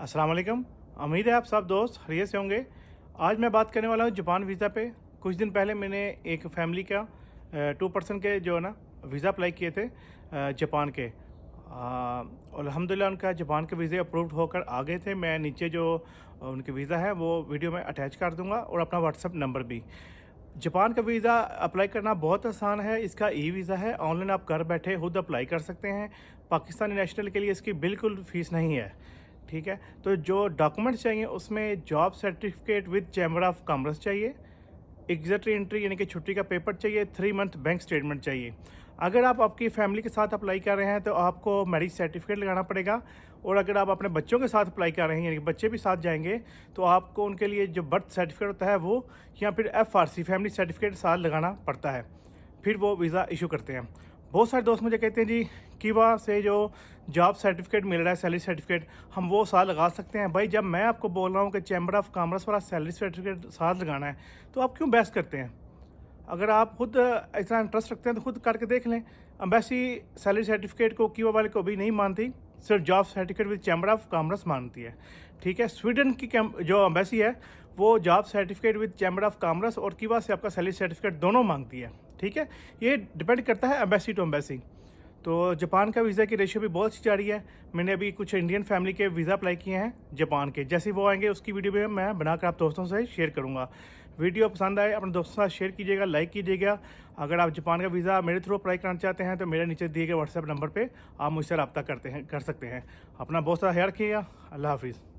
अस्सलाम वालेकुम। उम्मीद है आप सब दोस्त खैरियत से होंगे। आज मैं बात करने वाला हूँ जापान वीज़ा पे। कुछ दिन पहले मैंने एक फैमिली का 2 पर्सन के जो है ना वीज़ा अप्लाई किए थे जापान के। अल्हम्दुलिल्लाह उनका जापान के वीज़े अप्रूव्ड होकर आ गए थे। मैं नीचे जो उनके वीज़ा है वो वीडियो में अटैच कर दूँगा और अपना व्हाट्सअप नंबर भी। जापान का वीज़ा अप्लाई करना बहुत आसान है। इसका ई वीज़ा है, ऑनलाइन आप घर बैठे खुद अप्लाई कर सकते हैं। पाकिस्तानी नेशनल के लिए इसकी बिल्कुल फ़ीस नहीं है, ठीक है। तो जो डॉक्यूमेंट्स चाहिए उसमें job certificate with chamber of commerce चाहिए, एग्जिट एंट्री यानी कि छुट्टी का पेपर चाहिए, 3 मंथ बैंक स्टेटमेंट चाहिए। अगर आप आपकी फैमिली के साथ अप्लाई कर रहे हैं तो आपको मैरिज सर्टिफिकेट लगाना पड़ेगा, और अगर आप अपने बच्चों के साथ अप्लाई कर रहे हैं यानी कि बच्चे भी साथ जाएंगे तो आपको उनके लिए जो बर्थ सर्टिफिकेट होता है वो या फिर FRC फैमिली सर्टिफिकेट साथ लगाना पड़ता है, फिर वो वीज़ा इशू करते हैं। बहुत सारे दोस्त मुझे कहते हैं जी किवा से जो जॉब सर्टिफिकेट मिल रहा है, सैलरी सर्टिफिकेट, हम वो साथ लगा सकते हैं। भाई जब मैं आपको बोल रहा हूँ कि चैम्बर ऑफ कॉमर्स वाला सैलरी सर्टिफिकेट साथ लगाना है तो आप क्यों बहस करते हैं? अगर आप खुद इतना इंटरेस्ट रखते हैं तो खुद करके देख लें। अम्बेसी सैलरी सर्टिफिकेट को किवा वाले को भी नहीं मानती, सिर्फ job certificate with chamber of commerce मानती है, ठीक है। स्वीडन की जो अम्बेसी है वो job certificate with chamber of commerce और किवा से आपका सैलरी सर्टिफिकेट दोनों मांगती है, ठीक है। ये डिपेंड करता है अम्बेसी टू अम्बेसी। तो जापान का वीज़ा की रेशियो भी बहुत अच्छी जा रही है। मैंने अभी कुछ इंडियन फैमिली के वीज़ा अप्लाई किए हैं जापान के, जैसे वो आएंगे उसकी वीडियो भी मैं बनाकर आप दोस्तों से शेयर करूंगा। वीडियो पसंद आए अपने दोस्तों के साथ शेयर कीजिएगा, लाइक कीजिएगा। अगर आप जापान का वीज़ा मेरे थ्रू अप्लाई करना चाहते हैं तो मेरे नीचे दिए गए व्हाट्सएप नंबर पर आप मुझसे रब्ता कर सकते हैं। अपना बहुत सारा ख्याल रखिएगा। अल्लाह हाफिज़।